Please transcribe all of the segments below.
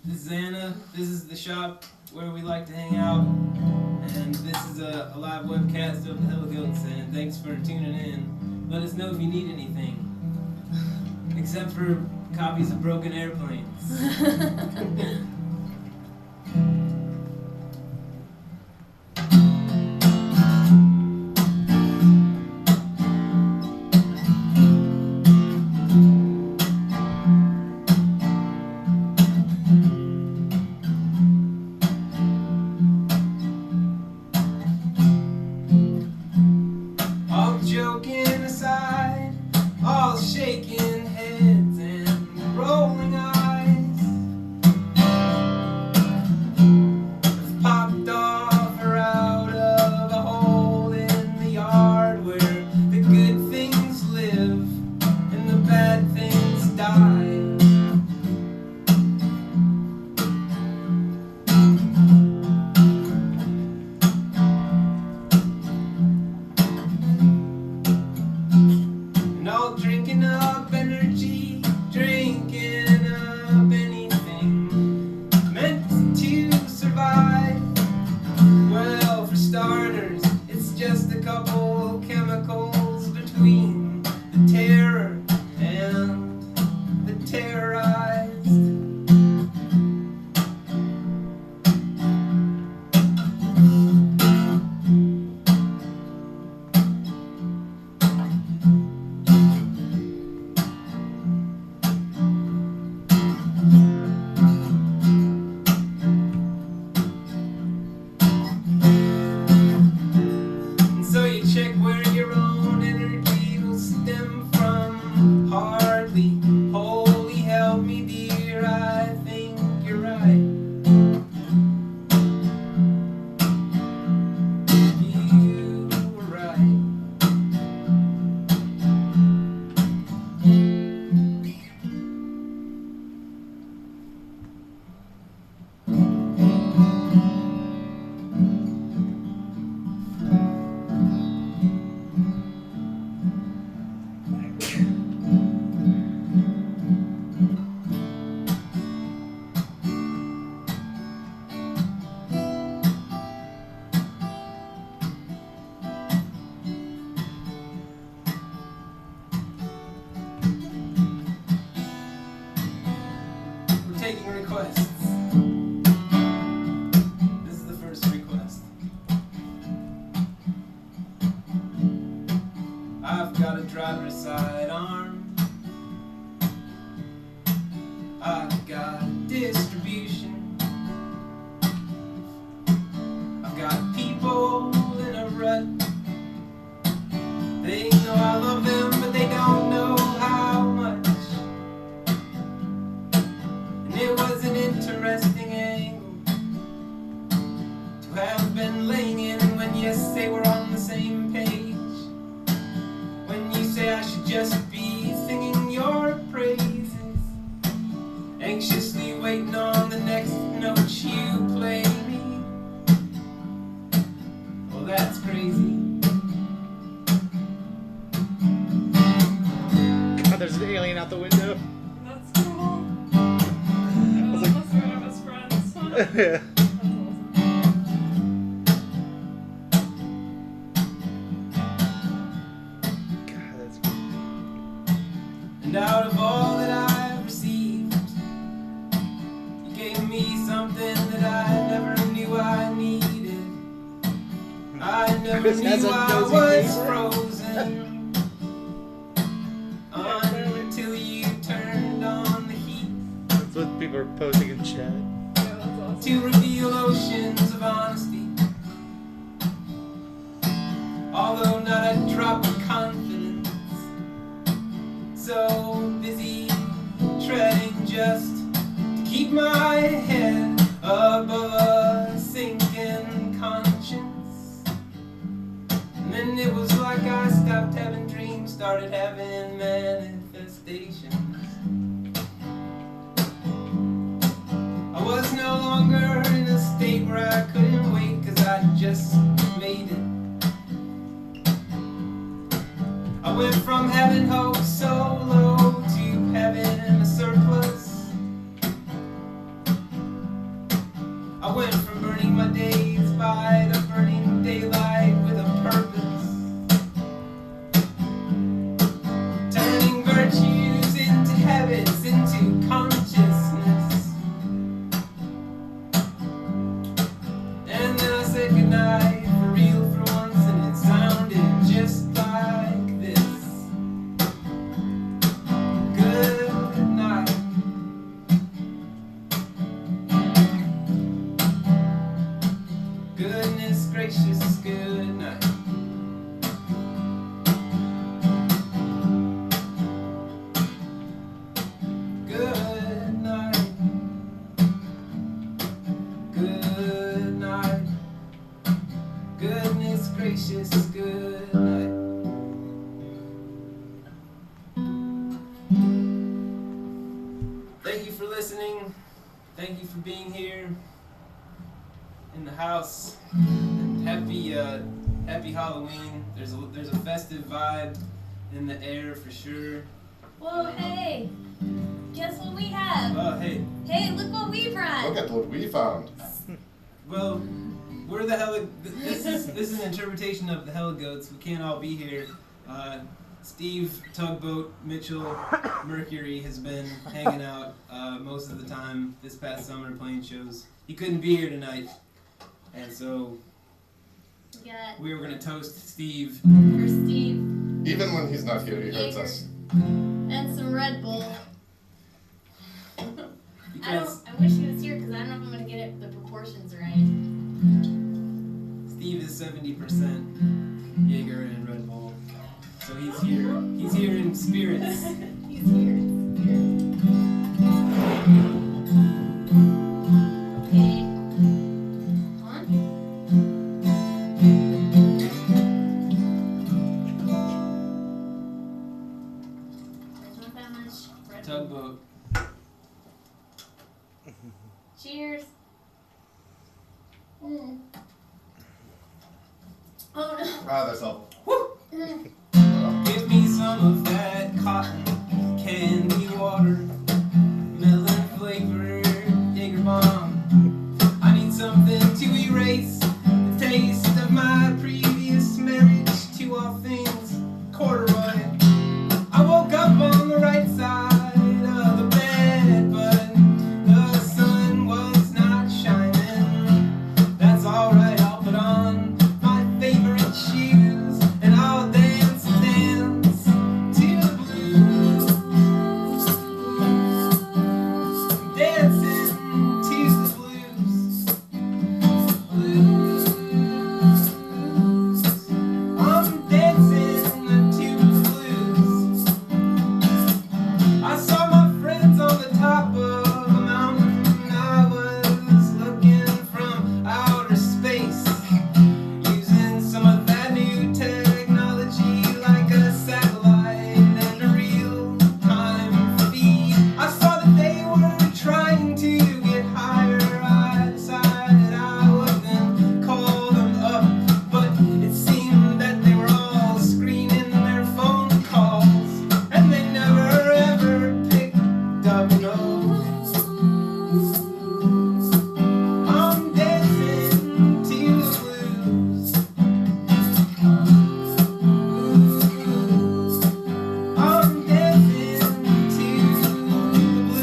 This is Anna. This is the shop where we like to hang out. And this is a live webcast of the Heligoats. And thanks for tuning in. Let us know if you need anything. Except for copies of Broken Airplanes. Joking aside, all shaking heads and rolling eyes have popped off or out of a hole in the yard where the good things live and the bad things die. Drinking up energy, drinking up anything meant to survive. Well, for starters, it's just a couple chemicals between the terror and the terrorized. So you check where your own energy will stem from. Hardly, holy help me dear, I think you're right. You were right. We're taking requests. This is the first request. I've got a driver's sidearm. I've got distribution. I've got people in a rut. They know I love them, but they don't know how much. And it was an interesting angle to have been laying in when you say we're on the same page. When you say I should just be singing your praises, anxiously waiting on the next note you play me. Well, that's crazy. God, there's an alien out the window. That's cool. That must be one of his friends. Huh? Yeah. God, that's And out of all that I've received, you gave me something that I never knew I needed. I never Chris has knew a I nosy was neighbor. frozen until you turned on the heat That's what people are posting in chat. Yeah, that's awesome. to reveal oceans of honesty. Although not a drop of confidence, so busy treading just to keep my head above a sinking conscience. And then it was like I stopped having dreams, started having manifestations. I was no longer in a state where I couldn't wait, 'cause I just made it. I went from having hope so low to having a surplus. I went from burning my days by to burning daylight with a purpose. Turning virtues into habits, into consciousness. And then I said goodnight for real for once, and it sounded just like this. Good night. Goodness gracious, good night. Good night. Good night. Goodness gracious, good night. Thank you for listening. Thank you for being here in the house. And happy Halloween. There's a festive vibe in the air for sure. Whoa, hey! Guess what we have? Oh, hey. Hey, look what we brought! Look at what we found. Well, we're the this is an interpretation of the Heligoats. We can't all be here. Steve, Tugboat, Mitchell, Mercury has been hanging out most of the time this past summer playing shows. He couldn't be here tonight, and so we were gonna toast Steve. For Steve. Even when he's not here, he hurts us. And some Red Bull. I wish he was here because I don't know if I'm gonna get the proportions right. Steve is 70% Jaeger and Red Bull, so he's here. He's here in spirits. He's here. Okay. On. There's not that much Red Bull. Tugboat. Cheers. Mm. Oh no. Ah, that's all. Mm. Give me some of that cotton candy water, melon flavored Jaeger bomb. I need something to erase the taste of my previous marriage to all things corduroy. I woke up on the right side of the bed, but the sun was not shining. That's alright, I'll put on my favorite shoes and I'll dance to the blues. Dancing to the blues. Blues. I'm dancing to the blues. I saw my friends on the top of a mountain. I was looking from outer space, using some of that new technology like a satellite and a real-time feed. I saw that they were trying to get higher. I decided I wouldn't call them up, but it seemed that they were all screening their phone calls, and they never ever picked up, no. I'm dancing to the blues. I'm dancing to the blues.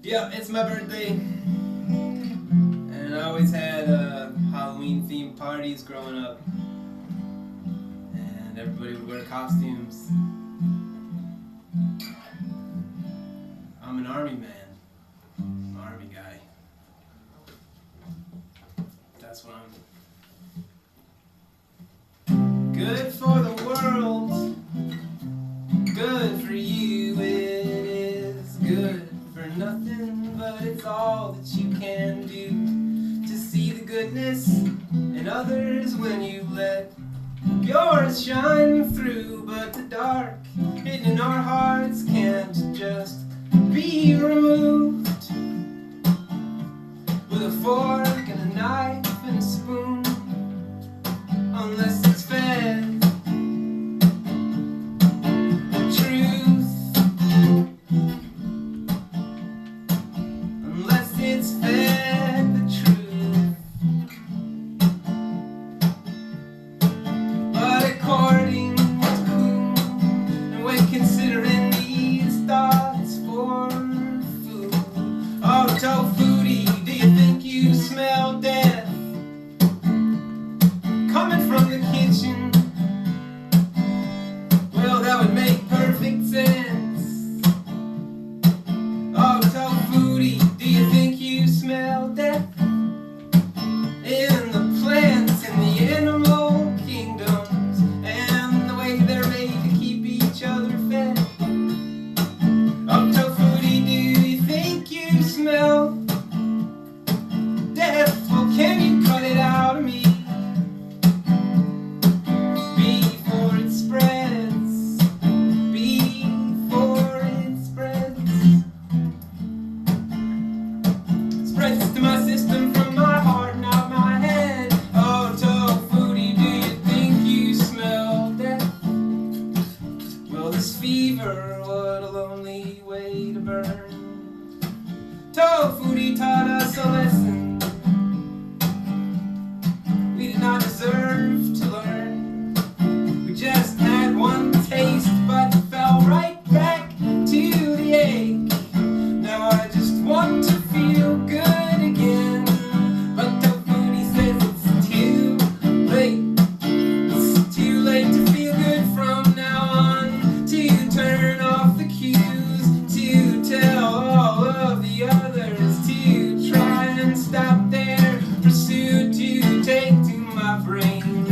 Yeah, it's my birthday, and I always had Halloween themed parties growing up, and everybody would wear costumes. I'm an army man, I'm an army guy. That's what I'm. Good for the world, good for you. when you let yours shine through, but the dark hidden in our hearts can't just be removed with a fork and a knife and a spoon, unless it's fed the truth, unless it's fed the truth. But according to whom, and when considering these thoughts for food, oh, tofuti, do you think you smell death coming from the kitchen? Well, that would make perfect sense. Oh, tofuti, do you think you smell death in the plants and the animal kingdoms and the way they're made to keep each other fed? Oh, tofuti, do you think you smell death? Well, can you cut it out of me before it spreads? Before it spreads. Spreads to my system from my heart, not my head. Oh, tofuti, do you think you smell death? Well, this fever, what a lonely way to burn. Tofuti taught us a lesson we did not deserve to learn. We just had one taste, but fell right back to the ache. Now I just want to feel good again, but tofuti says it's too late. It's too late to feel good from now on, to turn off the cues, to tell all of the others to try and stop their pursuit, to take to my brain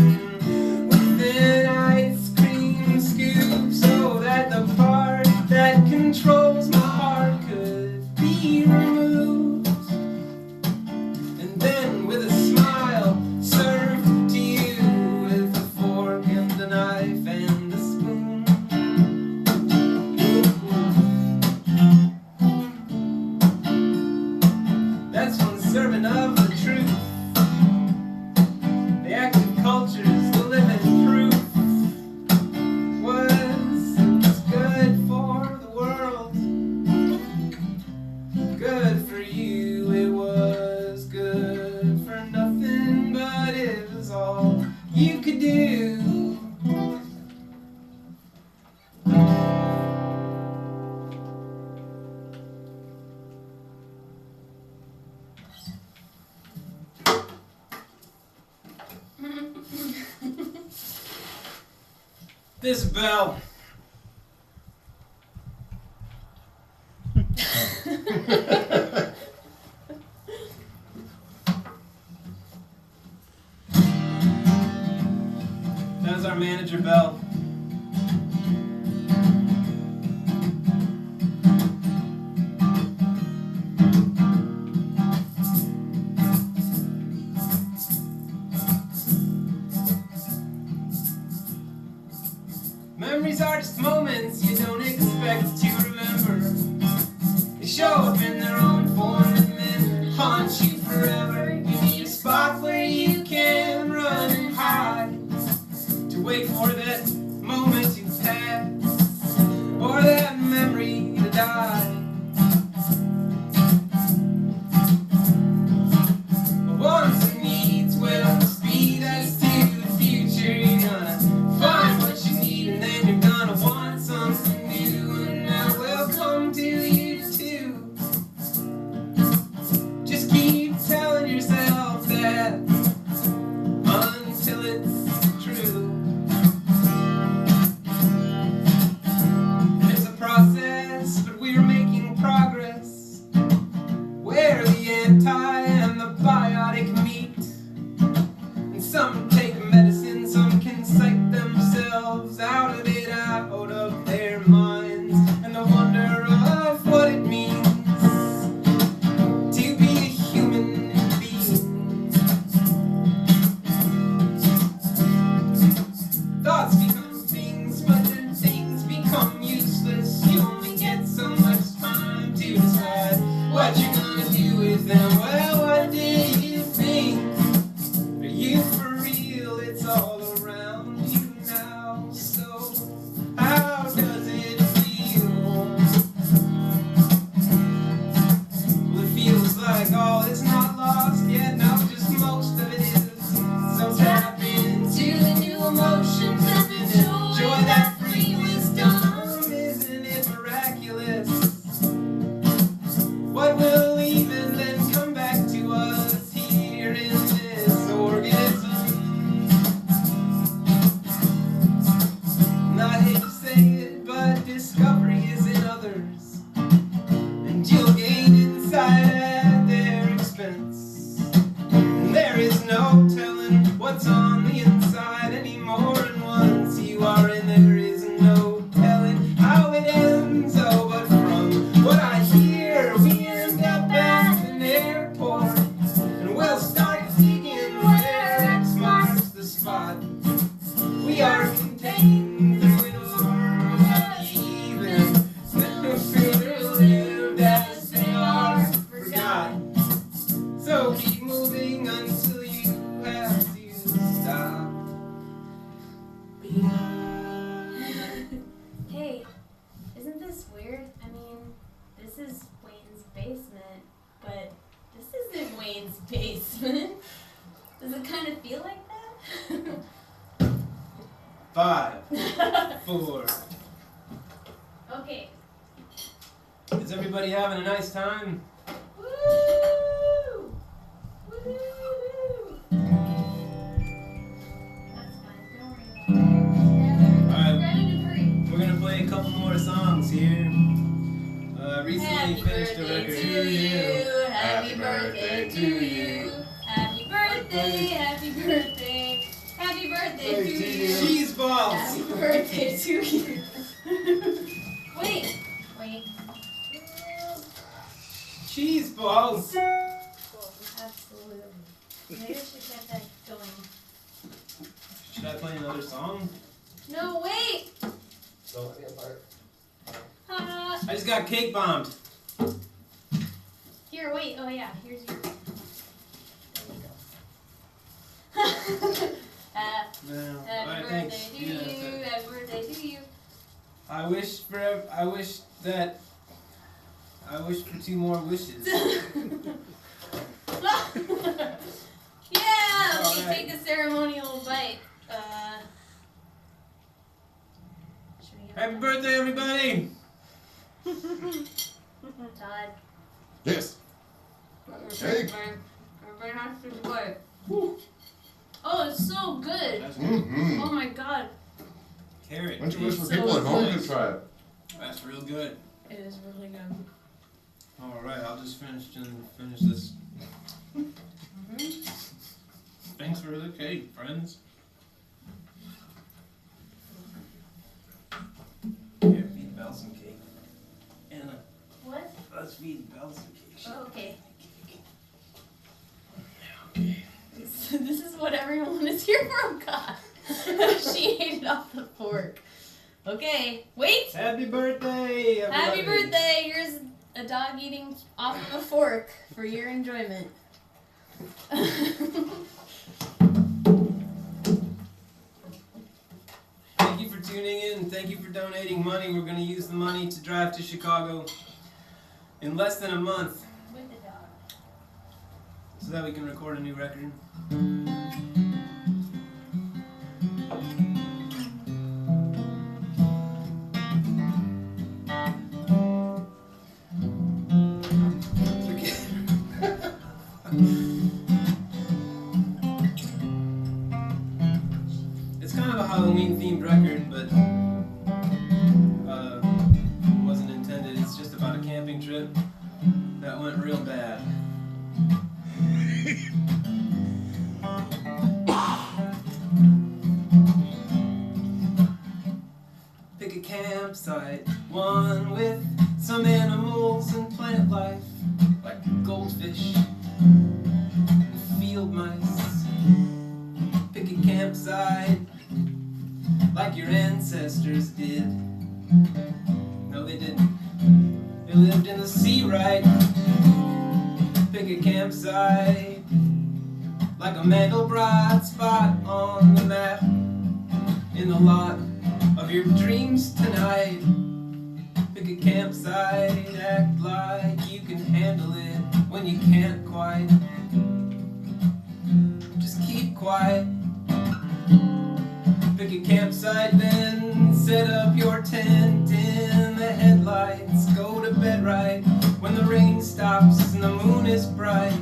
with an ice cream scoop, so that the part that controls my heart could be removed, and then with a smile served to you with a fork and a knife and a spoon. That's one serving of the truth. The active cultures, the living proof. Was good for the world, good for you. It was good for nothing, but it was all you could do. This bell. That was our manager, Bell. Memories are just moments you don't expect to remember. They show up in their own form and then haunt you forever. You need a spot where you can run and hide, to wait for that moment to pass, or that memory to die. But once it needs will speed us to the future. You're gonna find what you need, and then you're gonna want something new, and that will come to you too. Okay, isn't this weird? I mean, this is Wayne's basement, but this isn't Wayne's basement. Does it kind of feel like that? 5, 4. Okay. Is everybody having a nice time? Woo! Woo! That's fine. Don't worry about it. Alright. Grab it and hurry. We're gonna play a couple more songs here. Recently Happy finished a birthday record. to you. Happy birthday to you. Happy birthday. Happy birthday. Happy birthday to you. Cheese balls! Happy birthday to you. Wait. Cheese balls! Absolutely. Maybe I should get that going. Should I play another song? No, wait. Don't let me apart. I just got cake bombed. Here, wait. Oh, yeah. Here's your. There you go. No. Happy Alright, birthday thanks. to Yeah, you. Happy birthday to you. I wish for 2 more wishes. Yeah, All okay, right. take a ceremonial bite. Should we give Happy it birthday, everybody! Todd. Yes. Cake. Everybody has to play. Oh, it's so good. That's, Mm-hmm. Oh my god. carrot. Why don't you wish for So people at home good. to try it? That's real good. It is really good. Alright, I'll just finish this. Thanks for the cake, friends. Here, feed Belle some cake. Anna, What? let's feed Belle some cake. Oh, okay. Okay. This is what everyone is here for, God. She ate it off the fork. Okay, wait! Happy birthday, everybody. Happy birthday! Here's a dog eating off of a fork for your enjoyment. Thank you for tuning in. Thank you for donating money. We're going to use the money to drive to Chicago in less than a month With the dog. so that we can record a new record. It's kind of a Halloween themed record, but wasn't intended. It's just about a camping trip that went real bad. Pick a campsite, one with some animals and plant life, like goldfish and field mice. Pick a campsite like your ancestors did. No, they didn't. They lived in the sea, right? Pick a campsite like a Mandelbrot spot on the map in the lot of your dreams tonight. Pick a campsite, act like you can handle it when you can't quite. Just keep quiet. Pick a campsite, then set up your tent in the headlights. Go to bed right when the rain stops and the moon is bright.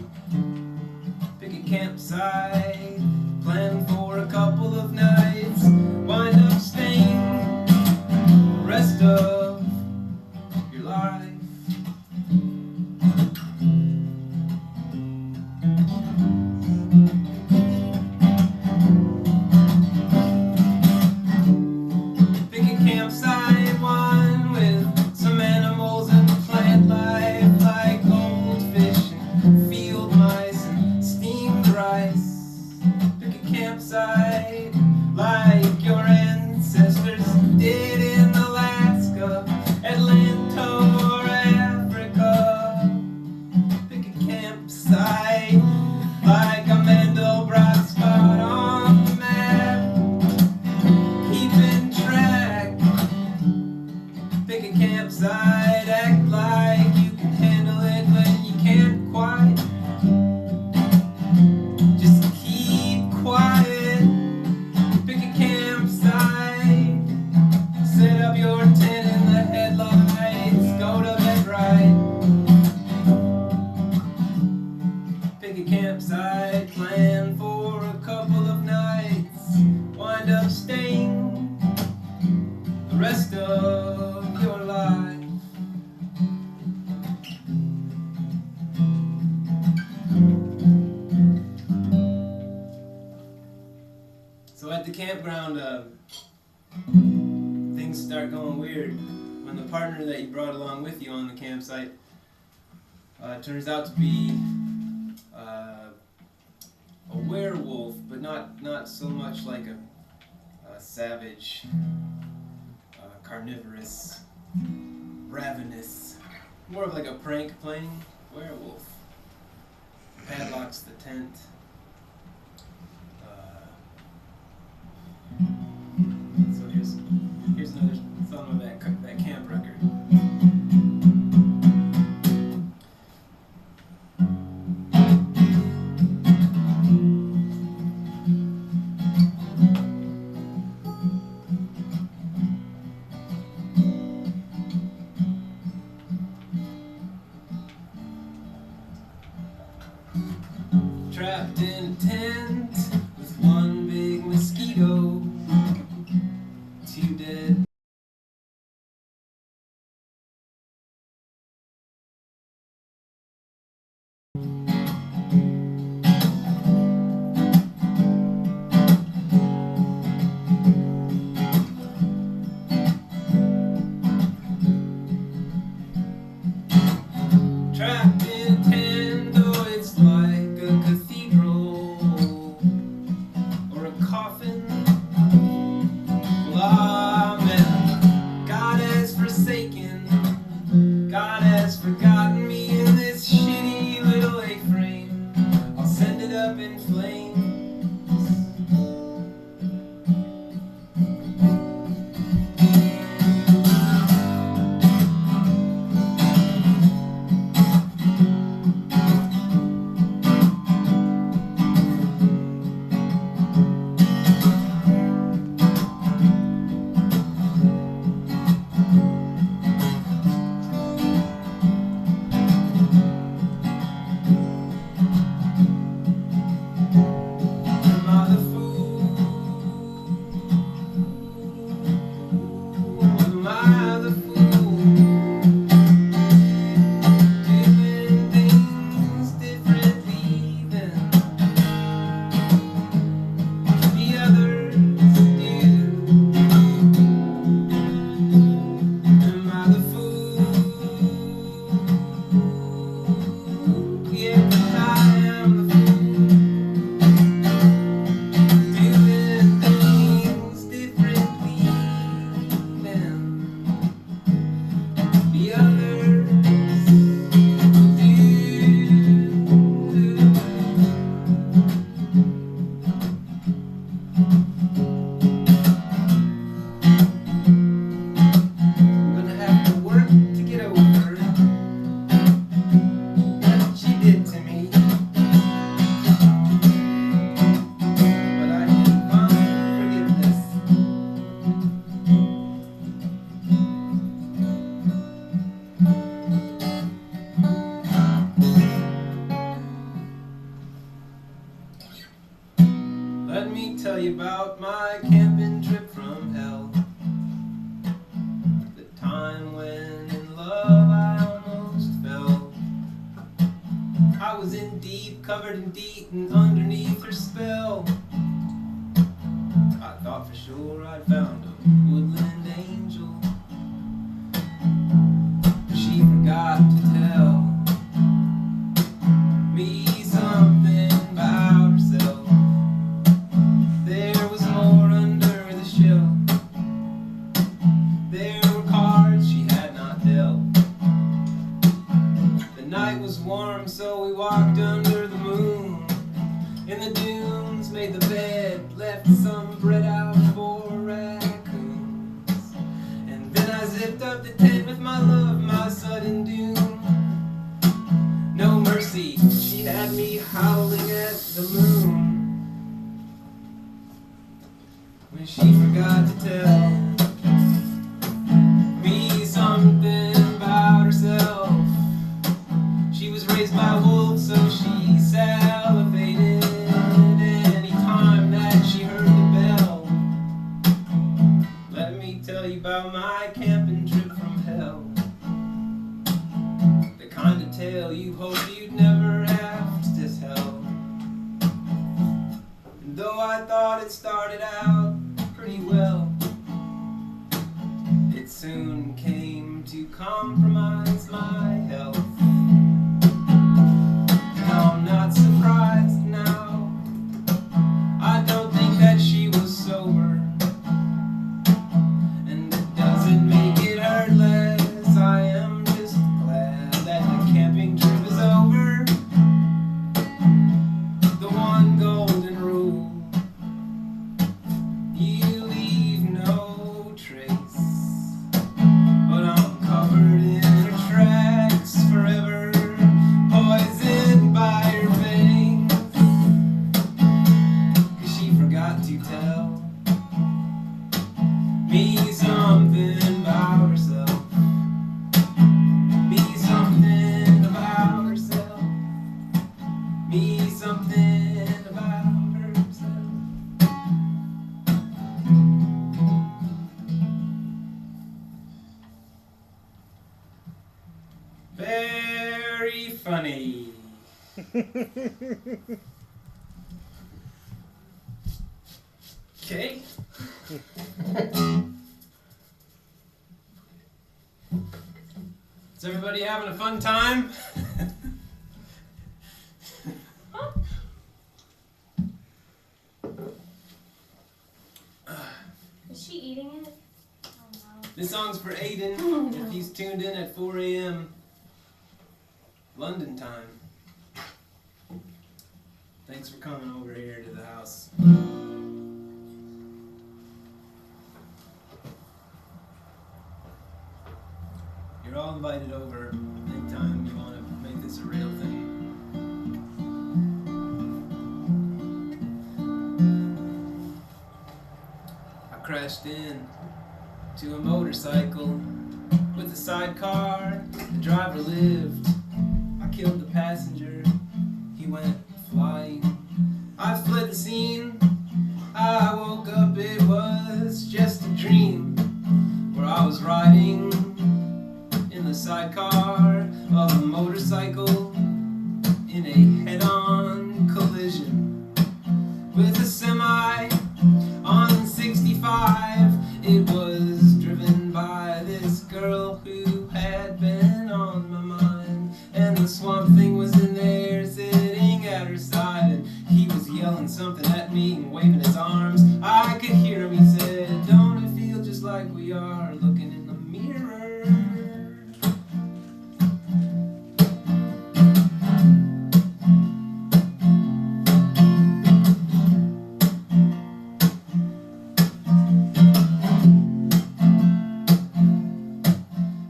Pick a campsite, plan for a couple of nights. Wind up staying the rest of your life. Pick a campsite, one with some animals and plant life, like goldfish and field mice and steamed rice. Pick a campsite like your ancestors did in Alaska, campsite, act like you can handle it when you can't quite. Just keep quiet, pick a campsite, set up your tent in the headlights, go to bed right. Pick a campsite, plan for a couple of nights, wind up staying the rest of your life. So at the campground, things start going weird when the partner that you brought along with you on the campsite turns out to be a werewolf, but not so much like a savage, carnivorous, ravenous, more of like a prank playing werewolf. Padlocks the tent. So here's another song of that camp record. Trapped in a tent with one big mosquito, two dead. Trapped in a tent, oh, it's like a cathedral or a coffin. Well, amen. God has forsaken, God has forgotten me in this shitty little A-frame. I'll send it up in flames. Am I the fool? Am I the fool? Doing things differently than the others do. Am I the fool? Yes, I am the fool. Doing things differently than the others I'm gonna have to work to get over what she did to me. But I can find forgiveness. Let me tell you about my camping trip from hell. The time when in love I almost fell. I was in deep, covered in deep, and underneath her spell. I thought for sure I'd found a woodland angel. But she forgot to tell me something about herself. There was more under the shell. There were cards she had not dealt. The night was warm, so we walked under the moon. In the dunes, made the bed, left some bread out for raccoons. And then I I zipped up the tent with my love, my sudden doom. No mercy, she had me howling at the moon. When she forgot to tell me something about herself. She was raised by wolves, so she salivated any time that she heard the bell. Let me tell you about my camping trip from hell. The kind of tale you hope you'd never have to tell. And though I thought it started out pretty well, it soon came to compromise my health. Now I'm not surprised now. I don't think that she was sober, and it doesn't make it hurt less. I am just glad that the camping trip is over. The one golden rule: you leave no trace. But I'm covered in her tracks forever, poisoned by her veins. 'Cause she forgot to tell me something about herself. Me something about herself. Me something about herself. Very funny. Okay. Is everybody having a fun time? Is she eating it? Oh no. This song's for Aiden, Oh, no. if he's tuned in at 4 a.m. London time. Thanks for coming over here to the house. You're all invited over anytime you want to make this a real thing. I crashed in to a motorcycle with a sidecar. The driver lived. I killed the passenger. He went flying. I fled the scene. I woke up, it was just a dream, where I was riding in the sidecar of a motorcycle in a head-on collision with a semi on 65. It was driven by this girl who had been on my mind, and the swamp thing was in there sitting at her side, and he was yelling something at me and waving his arms. I could hear him. He said, "Don't it feel just like we are looking in the mirror?"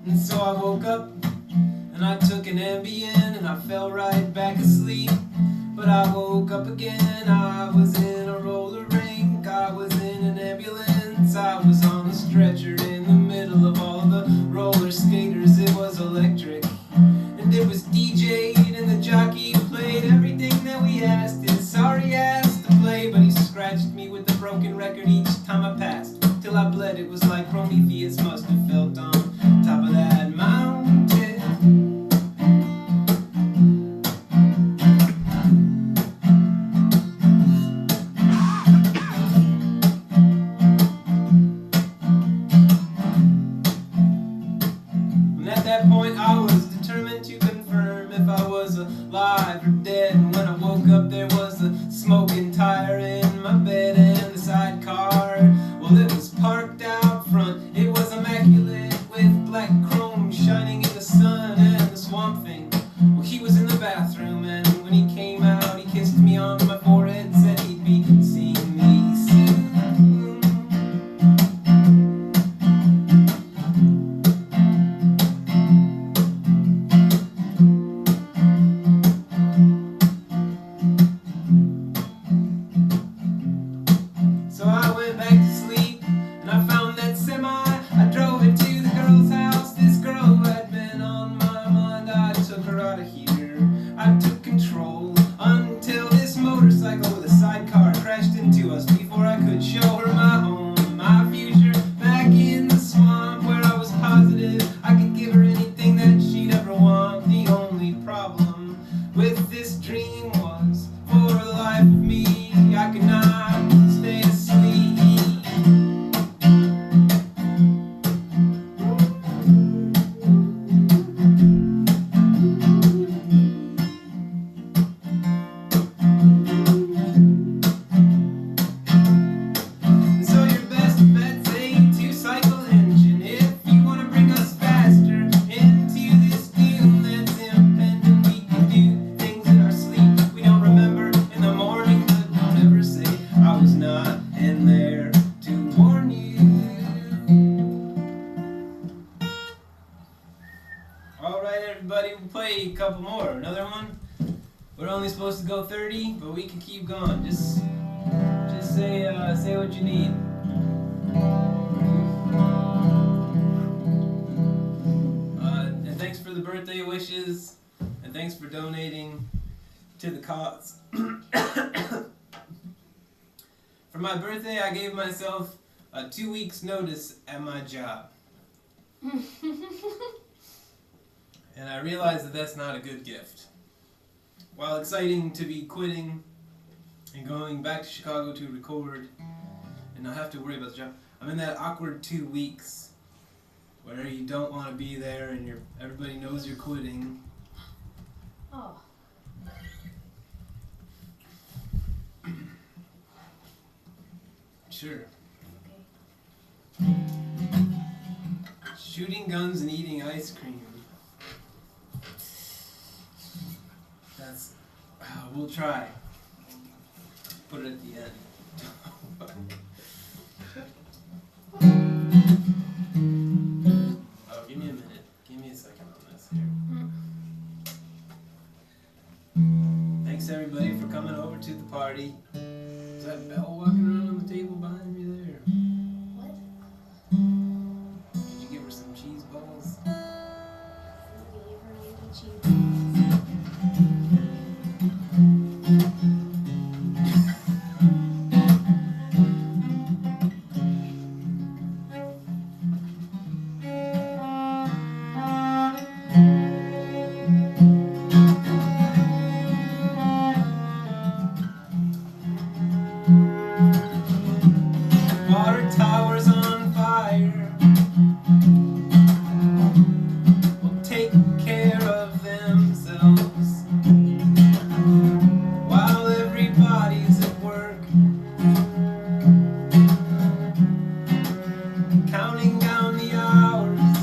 And so I woke up and I took an Ambien and I fell right back asleep. But I woke up again. I was in a roller rink. I was in an ambulance. I was on a stretcher in the middle of all the roller skaters. It was electric and it was DJ'd, and the jockey played everything that we asked. His sorry ass to play, but he scratched me with the broken record each time I passed. Till I bled. It was like Prometheus must have felt on top of that mountain. everybody will play a couple more. Another one. We're only supposed to go 30, but we can keep going. Just say what you need. And thanks for the birthday wishes, and thanks for donating to the cause. For my birthday, I gave myself a 2 weeks notice at my job. And I realized that that's not a good gift. While exciting to be quitting and going back to Chicago to record and not have to worry about the job, I'm in that awkward 2 weeks where you don't want to be there and everybody knows you're quitting. Oh. Sure. Okay. Shooting guns and eating ice cream. That's... we'll try. Put it at the end. Oh, give me a minute. Give me a second on this here. Thanks everybody for coming over to the party. Is that Belle walking around on the table behind me there? What? Did you give her some cheese balls? Gave her any cheese. Water towers on fire. Will take care of themselves while everybody's at work, counting down the hours.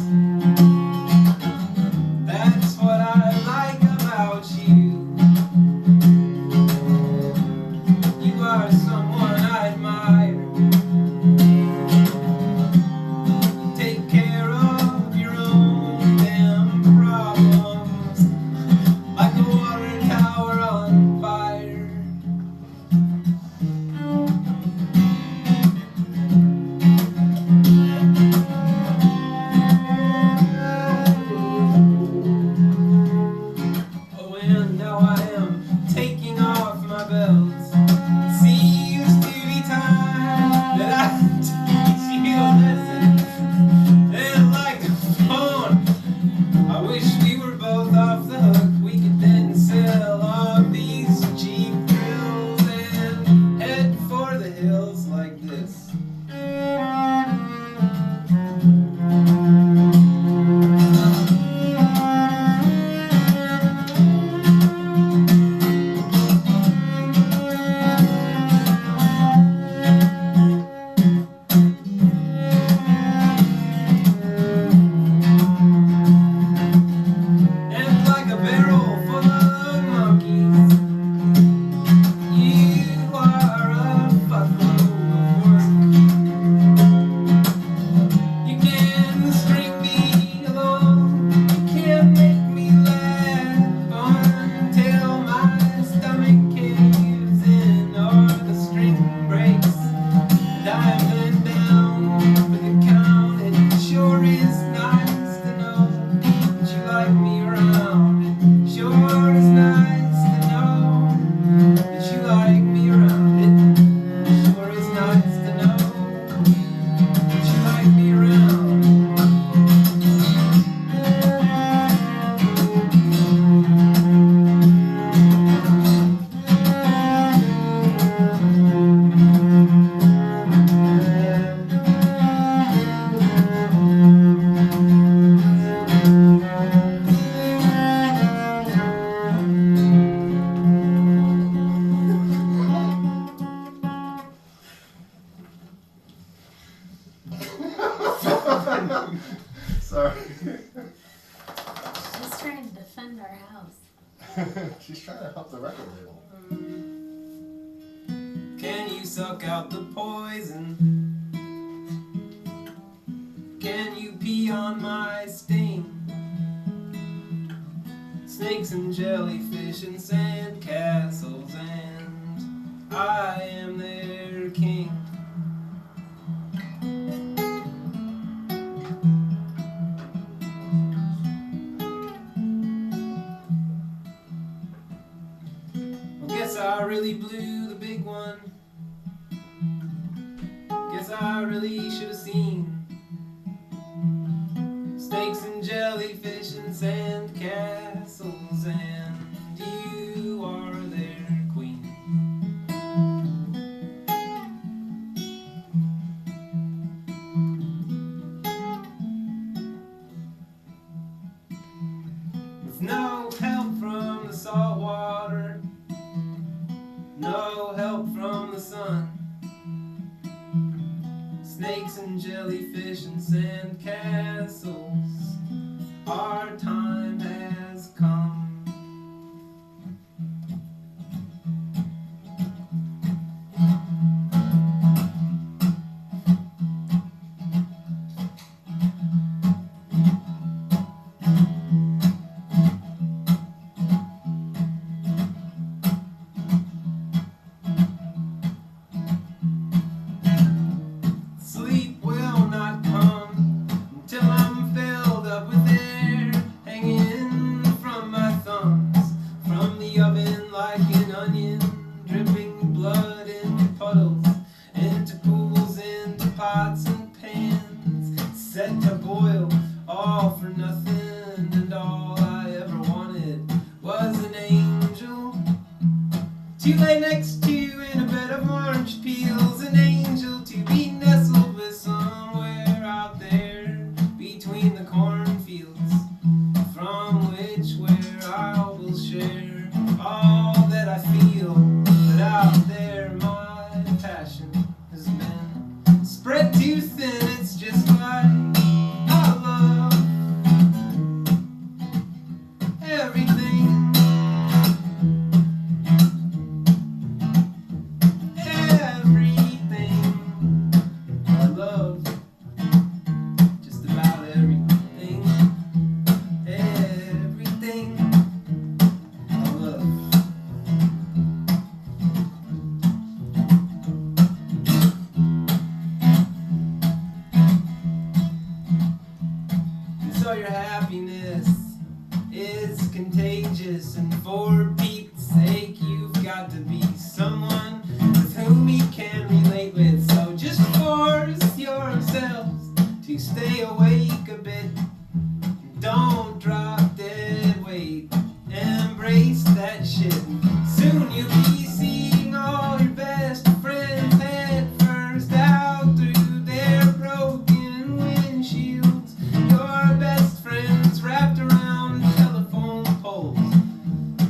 That's what I like about you. You are someone I admire. Take care of your own damn problems, like a water tower on fire. Oh, and now I am taking off my belts. See, used to be time that I teach you a lesson. And like the phone, I wish we were both off the hook. We could then sell off these cheap thrills and head for the hills like this. And like a barrel full of monkeys, you are a fuckload of work. You can string me along, you can make me laugh until my stomach caves in or the string breaks and I'm then down for the count. It sure is nice to know that you like me around. It sure is nice to know that you like me around. It sure is nice to know that you like me around. Sorry. Just trying to defend our house. She's trying to help the record label. Can you suck out the poison? Can you pee on my stain? snakes and jellyfish and sandcastles, and I am their king. Well, guess I really blew the big one. Guess I really should have seen snakes and jellyfish and sandcastles, and you are their queen. With no help from the salt water, no help from the sun, snakes and jellyfish and sandcastles, our time has come. Sleep will not come until I'm filled up with air, hanging from my thumbs, from the oven like an onion, dripping blood into puddles, into pools, into pots and pans, set to boil, all for nothing, and all I ever wanted was an angel to lay next to in a bed of orange peels, an angel to be nestled with somewhere out there between the cornfields, from which where I will share all that I feel. But out there my passion has been spread too thin. It's just like I love everything. Everything I love, just about everything. Everything I love. And so your happiness is contagious, and for Pete's sake, you've got to be someone with whom you can relate with. So just force yourselves to stay awake a bit. Don't drop dead weight. Embrace that shit. Soon you'll be seeing all your best friends head first out through their broken windshields. Your best friends wrapped around telephone poles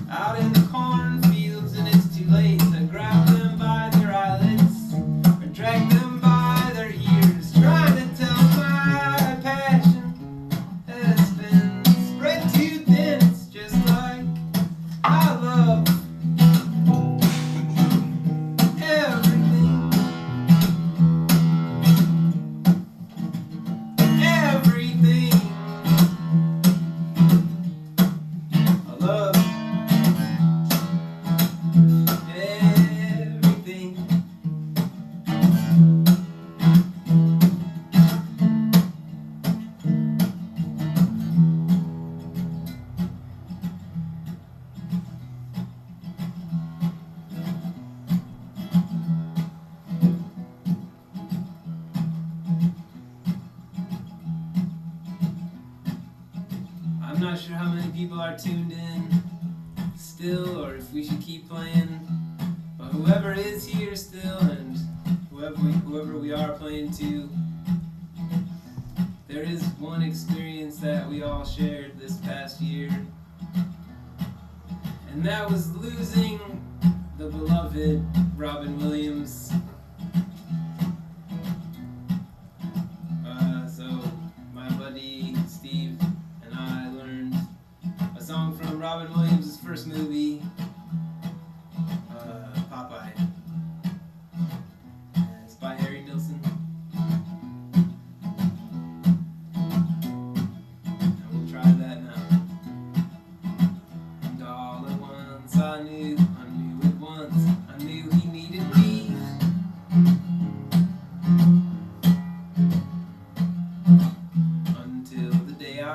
out in the cornfields, and it's too late to grab them by their eyelids or drag them by their ears, trying to tell my passion has been spread too thin. It's just like I love everything. Everything I love. Everything. I'm not sure how many people are tuned in still, or if we should keep playing. But whoever is here still, and whoever we are playing to, there is one experience that we all shared this past year, and that was losing the beloved Robin Williams. So my buddy Steve and I learned a song from Robin Williams' first movie, Popeye. It's by Nilsson. And we'll try that now.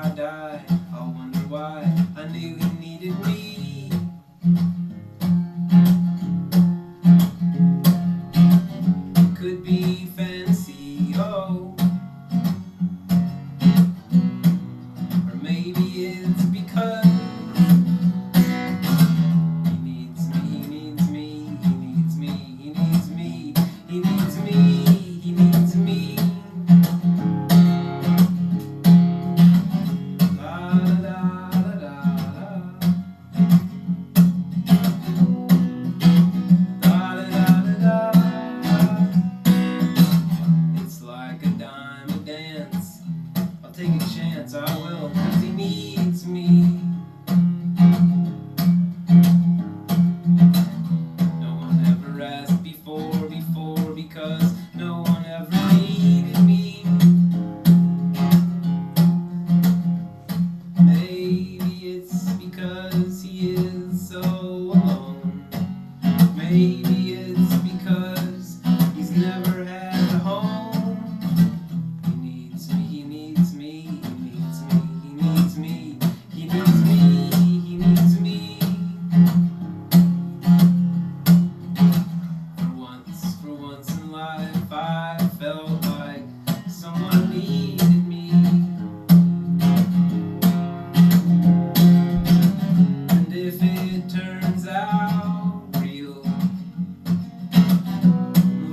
I die, I'll wonder why I knew he needed me. Could be fantasy, oh, or maybe it's because he needs me, he needs me, he needs me, he needs me, he needs me, he needs me. La la la la la. La la la la. It's like a dime a dance. I'll take a chance, I will, 'cause he needs me. No one ever asked before, because no one ever needed me. Maybe it's because he is so alone. Maybe it's because he's never had a home. He needs me, he needs me, he needs me, he needs me, he needs me, he needs me. For once in life I felt like someone needed me. And if it turns out real,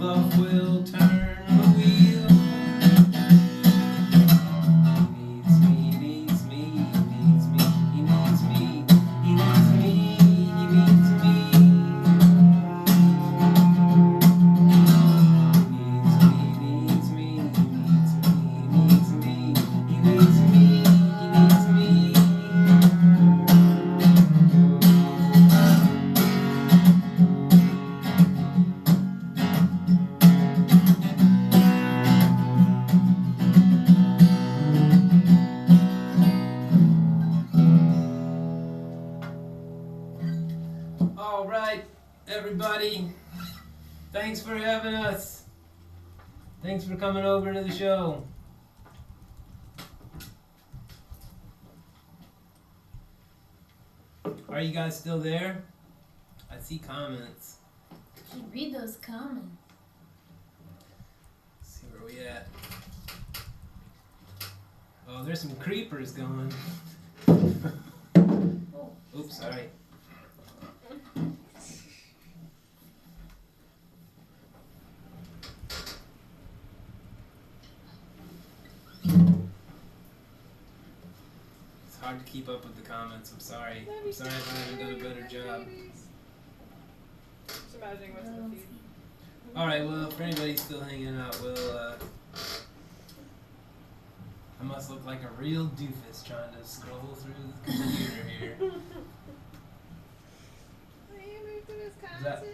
love will turn the wheel. He needs me, he needs me, he needs me, he needs me, he needs me, he needs me. He needs me, he needs me, he needs me, he needs me, he needs me. All right, everybody. Thanks for having us. Thanks for coming over to the show. Are you guys still there? I see comments. You should read those comments. Let's see where we at. Oh, there's some creepers going. Oh, Oops, sorry. It's hard to keep up with the comments. I'm sorry. I'm sorry if I haven't done a better job. Just imagining what's in the feed. Alright, well, for anybody still hanging out, I must look like a real doofus trying to scroll through the computer here.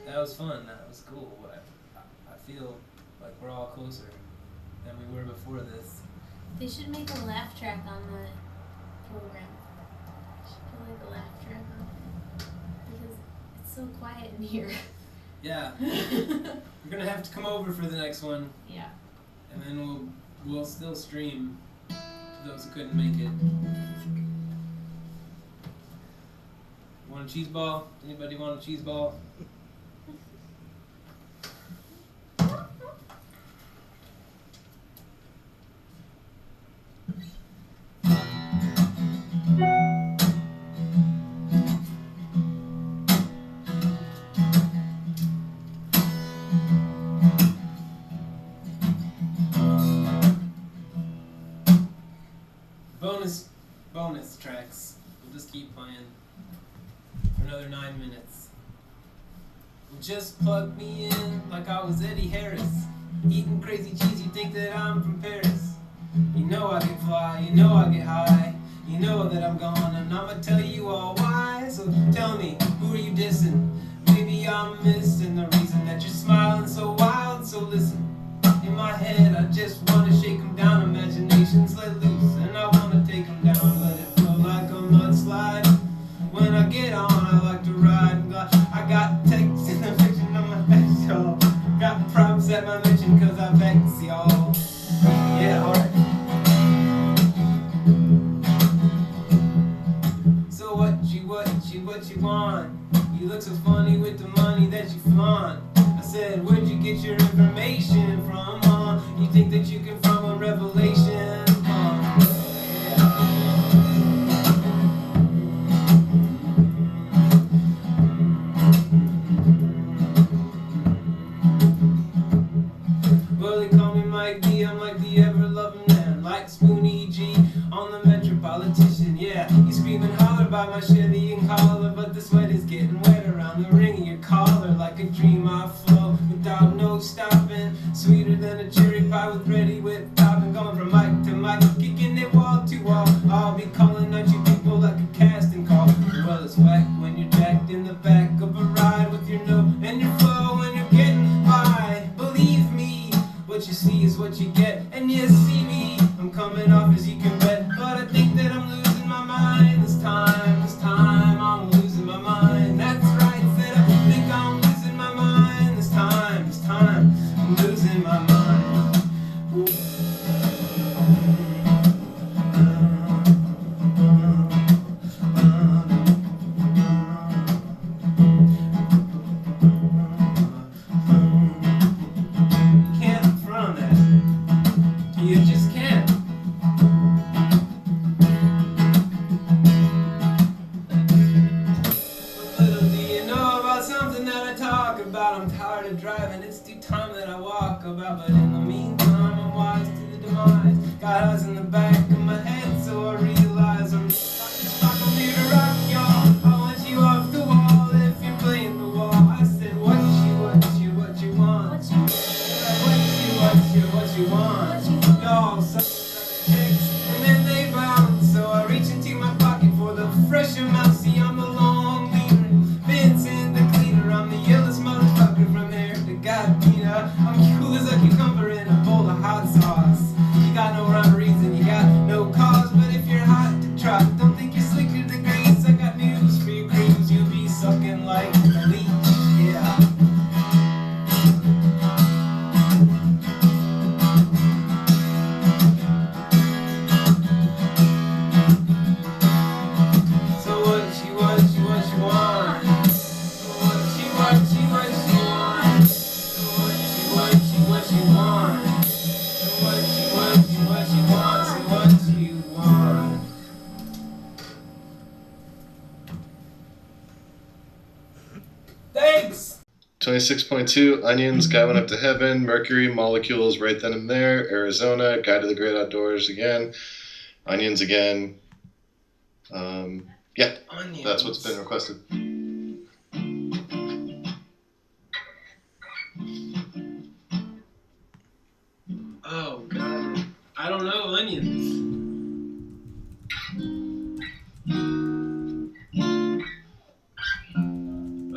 That was fun. That was cool. I feel like we're all closer than we were before this. they should make a laugh track on the program. Should put like a laugh track on it. Because it's so quiet in here. Yeah. You're gonna have to come over for the next one, Yeah. and then we'll still stream to those who couldn't make it. Want a cheese ball? Anybody want a cheese ball? Bonus tracks. We'll just keep playing for another 9 minutes. Well, just plug me in like I was Eddie Harris, eating crazy cheese. You think that I'm from Paris? You know I get fly, you know I get high, you know that I'm gone, and I'ma tell you all why. So tell me, who are you dissing? Maybe I'm missing the reason that you're smiling so wild. So listen, in my head I just wanna shake 'em down. Imaginations let loose, and I wanna take 'em down. Let it flow like a mudslide. When I get on, I like to ride and glide. I got texts in the fiction of my face, y'all. Got props at my mention, cause I vex, y'all. Yeah, alright. politician, yeah. You scream and holler about my Chevy and collar, but the sweat is getting wet around the ring of your collar. Like a dream I flow without no stopping, sweeter than a cherry pie with ready whipped topping. Going from mic to mic, kicking it wall to wall. I'll be calling out you people like a casting call. Well, it's whack when you're jacked in the back of a ride with your note and your flow when you're getting by. Believe me, what you see is what you get, and you see me, I'm coming off as you can bet. But I think that I'm losing my mind this time I'm losing my mind. That's right, said I think I'm losing my mind this time I'm losing my mind. Ooh. You just can't. What little do you know about something that I talk about? I'm tired of driving, it's due time that I walk about. But in the meantime, I'm wise to the demise. Got eyes in the back of my head, so I realize I'm here to rock, y'all. I want you off the wall if you're playing the wall. I said, what you want? What you want? What you want? Y'all and then they bounce, so I reach into my pocket for the fresh amount. See, I'm a long leader, Vincent the cleaner. I'm the yellowest motherfucker from here to Gardena. I'm cool as a cucumber in a bowl of hot sauce. You got no rhyme or reason, you got no cause. But if you're hot to trot, don't think you're slicker than grace. I got news for your crews, you'll be sucking like a leech, yeah. Thanks! 26.2, Onions, Guy Went Up to Heaven, Mercury, Molecules, Right Then and There, Arizona, Guide to the Great Outdoors again, Onions again. Yeah, Onions. that's what's been requested. Oh, God. I don't know onions.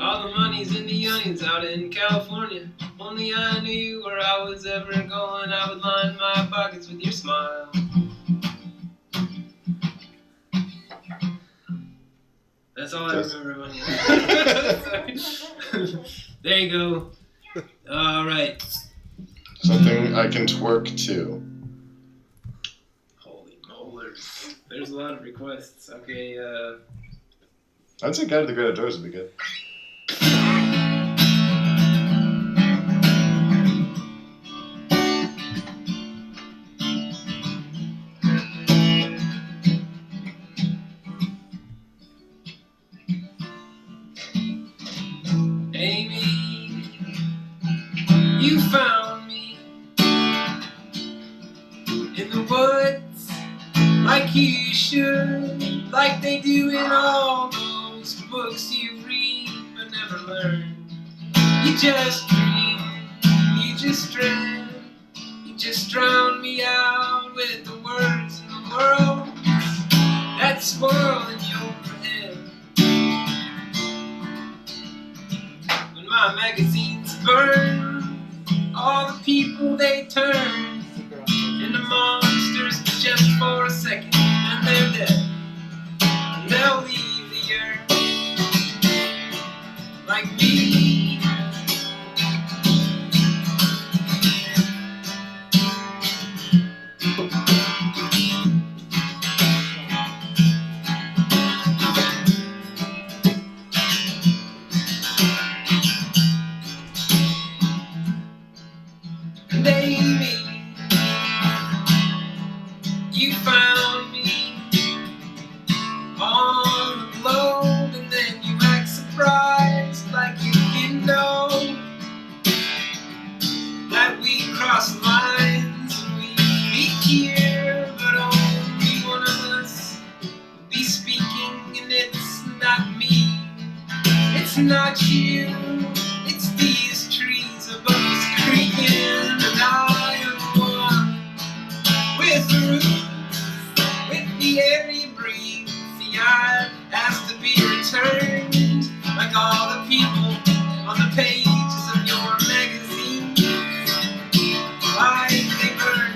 All the money's in the onions out in California. Only I knew where I was ever going. I would line my pockets with your smile. That's all I remember of onions. There you go. All right. Something I can twerk to. Holy molars. There's a lot of requests. Okay, I'd say Guide to the Great Outdoors would be good. Amy, you found me in the woods like you should, like they do in all those books you read but never learn. You just dream, you just dream, you just drown me out with the words in the world that swirl in your head. When my magazines burn, all the people they turn into monsters just for a second, and they're dead, and they'll leave the earth like me. And Amy, you found about you. It's these trees above us creaking, and I am one with the roof, with the air you breathe. See, I asked to be returned, like all the people on the pages of your magazine. Why they burn?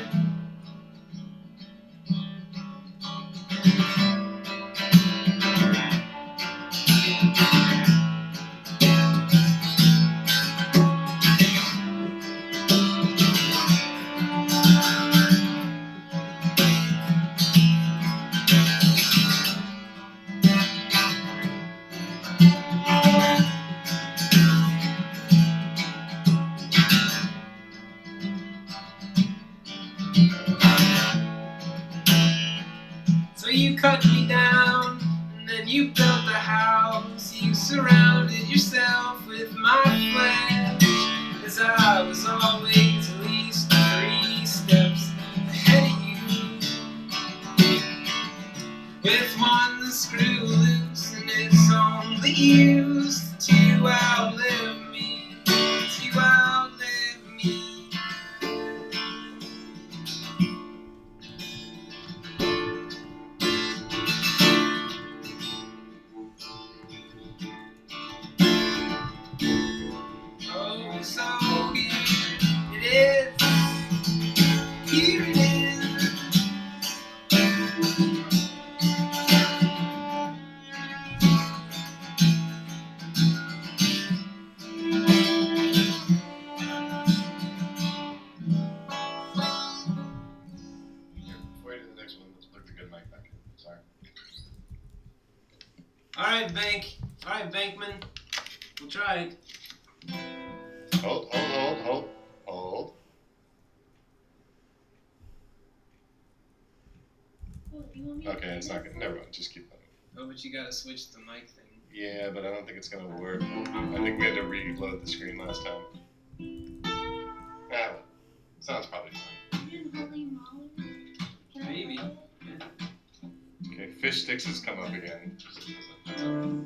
So you cut me down, and then you built a house. You surrounded yourself with my flesh, as I was always at least 3 steps ahead of you. With one screw loose, and it's only used to outlive me, to outlive me. Oh, so here it is. Here it is. Before you do the next one, let's put the good mic back in. Sorry. All right, Bankman. We'll try it. Hold. Oh, you want me to Okay, it's not good. Never mind. Just keep that. Oh, but you gotta switch the mic thing. Yeah, but I don't think it's gonna work. I think we had to reload the screen last time. Ah, well, sounds probably fine. Holy moly. Can I Maybe. play it? Okay, fish sticks has come up again. Holy moly.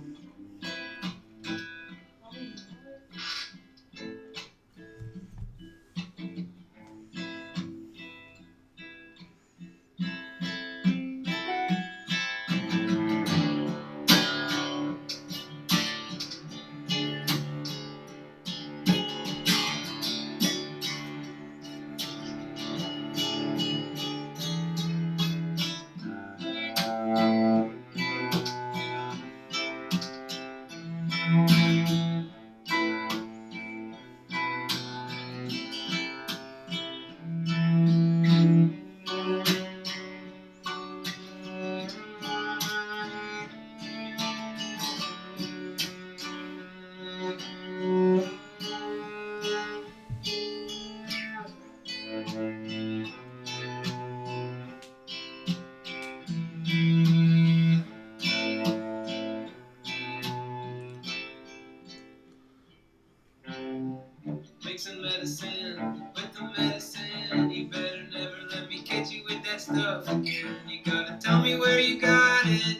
Mixing medicine with the medicine. You better never let me catch you with that stuff again. You gotta tell me where you got it.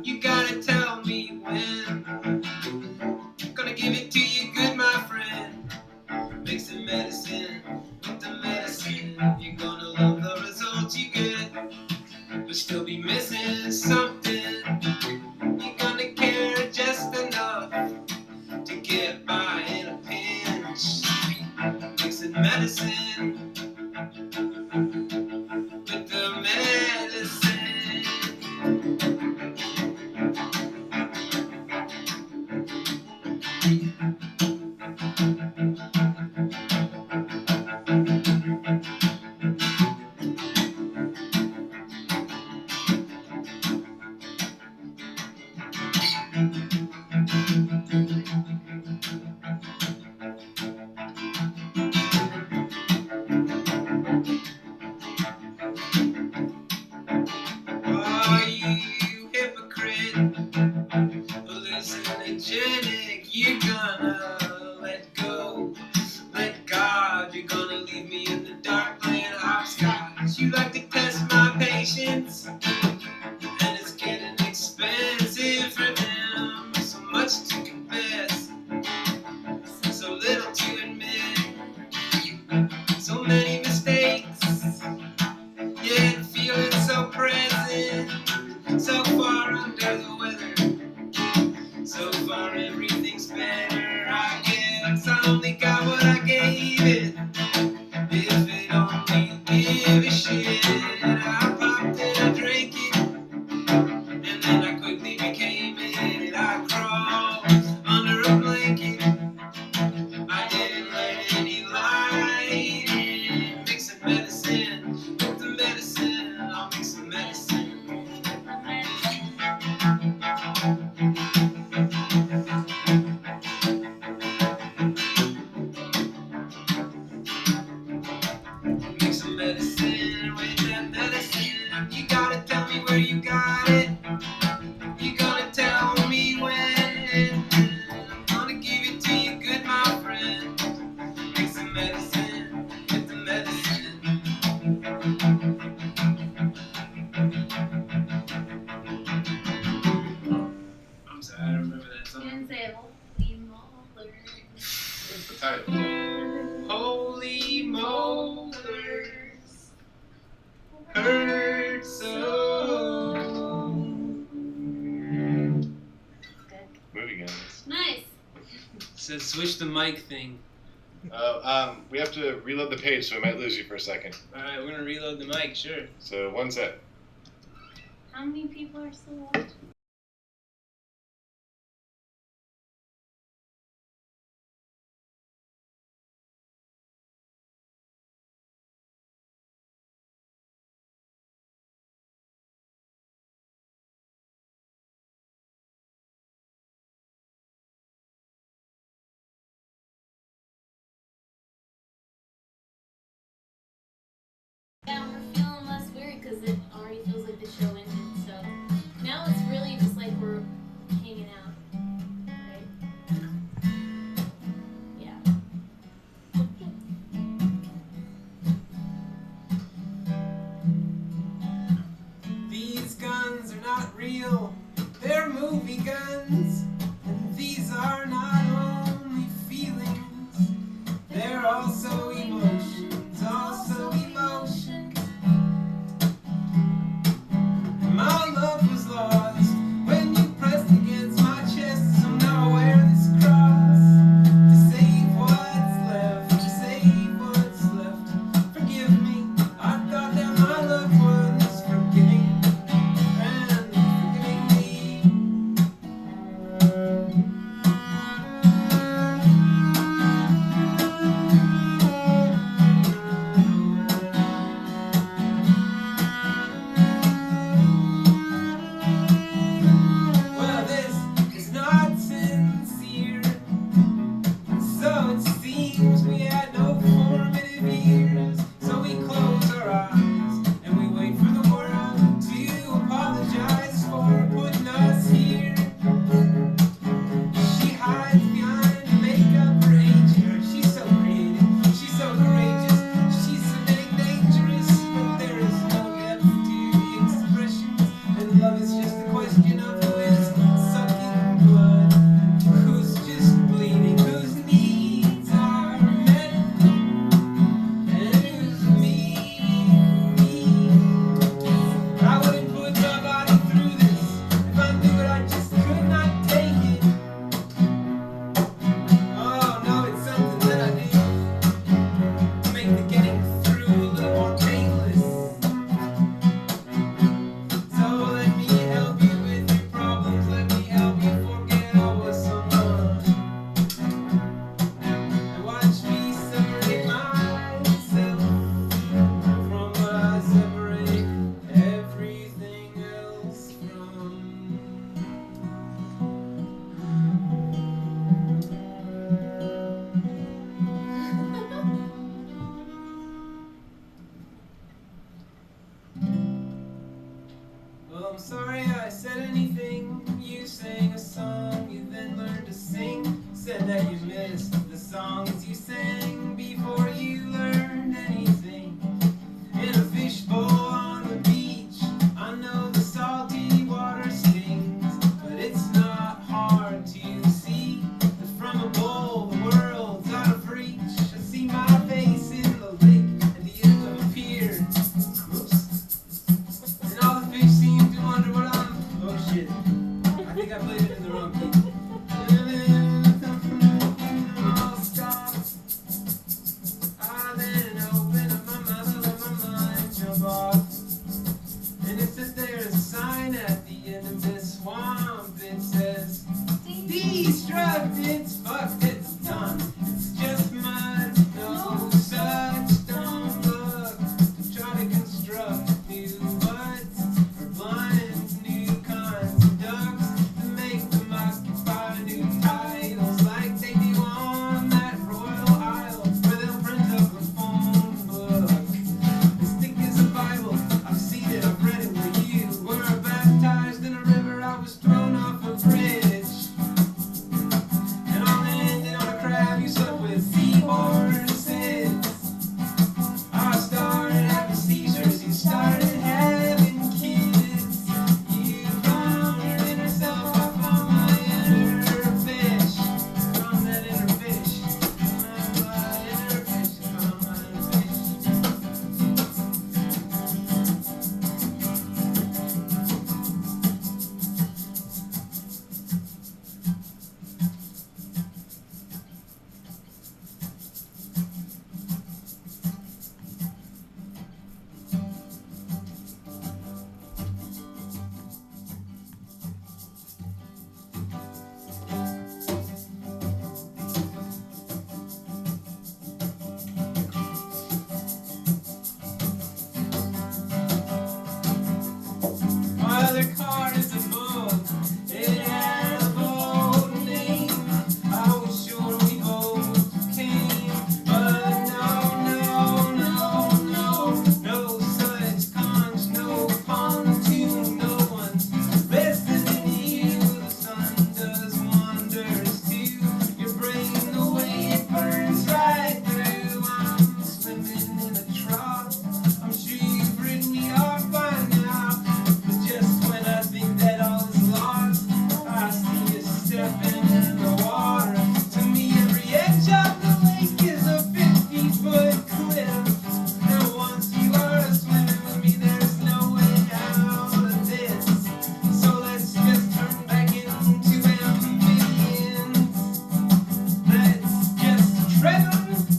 You gotta tell me when. Gonna give it to you good, my friend. Mixing medicine with the medicine. You're gonna love the results you get, but still be missing something. You're gonna care just enough to get by in a pinch. Mixing medicine with the medicine. Oh, you hypocrite, hallucinogenic, you're gonna let go, let God, you're gonna leave me in the dark playing hopscotch. You like to test my patience, and it's getting expensive for them, so much to confess. so far under the weather. So far everything's better, I guess. I only got what I gave it. If it only give a shit, I popped it, I drank it, and then I quickly became it. I crawled under a blanket. I didn't let any light in. Mixing medicine with the medicine. I'll mix some medicine. Mix some medicine with that medicine. You gotta tell me where you got it. You gotta tell me when. I'm gonna give it to you good, my friend. Mix some medicine with the medicine. I'm sorry, I don't remember that You song. didn't say holy molars. What's the title? Holy molars hurt so. Good. Movieguns. Nice. Says switch the mic thing. We have to reload the page, so we might lose you for a second. Alright, we're gonna reload the mic, sure. So one sec. How many people are still watching? Yeah, we're feeling less weird because it already feels like the show ended. So now it's really just like we're hanging out, right? Yeah. These guns are not real, they're movie guns. And these are not only feelings, they're also emotions, also emotions. My love was lost when you pressed against my chest, so now I wear this cross to save what's left, to save what's left. Forgive me, I thought that my love was forgiving and forgiving me. Well, this is not sincere, so it seems we had no formative years. So we close our eyes and we wait for the world to apologize for putting us here. She hides behind the makeup for aging her. She's so creative, she's so courageous, she's submitting dangerous, but there is no depth to the expressions, and love is just a question of who is sucking blood, who's just bleeding, whose needs are met, and who's me. I wouldn't put my body through this if I knew it, I just could not take it. Oh no, it's something that I do to make the getting through a little more painless. So let me help you with your problems, let me help you forget I was someone. And watch me separate myself from what I separate everything else from. Well, I'm sorry I said anything. You sang a song, you then learned to sing. Said that you missed the songs you sang before you learned anything. In a fishbowl on the beach, I know the salty water stings, but it's not hard to see that from a bowl the world's out of reach. I see my face in the lake at the end of a pier. Whoops. And all the fish seem to wonder what I'm shit. I think I played it in the wrong key. All stops. I then open up my mouth and let my mind jump off. And it says there's a sign at the end of this swamp. It says, destruct, it's fucked, it's done. It's just mud, no such don't look. Try to construct new buds or blind new kinds of ducks to make them occupy new titles like they do on that royal isle where they'll print up a phone book as thick as a Bible. I've seen it, I've read it where you were baptized in a river. I was thrown off a bridge and all ended on a crab you slept with seahorses. I started having seizures, you started having kids. You found your inner self, I found my inner fish. Found that inner fish. Found my inner fish. Found my inner fish. My other card is a book. It had a bold name. I was sure we both came, but no such conch, no pontoon, no one's listening to you. The sun does wonders to your brain, the way it burns right through. I'm swimming in a trough. I'm sure you've written me off by now. But just when I think that all is lost, I see you stepping in the water. To me, every edge of the lake is a 50-foot cliff. Now once you are swimming with me, there's no way out of this. So let's just turn back into amphibians. Let's just tread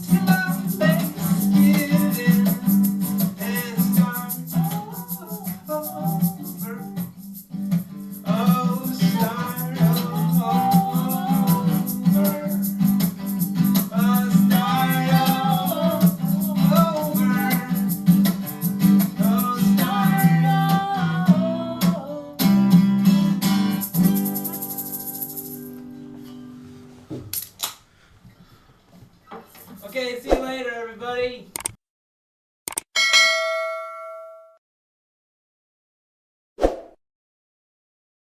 till our legs give in and start over. Oh, start over. Okay, see you later, everybody.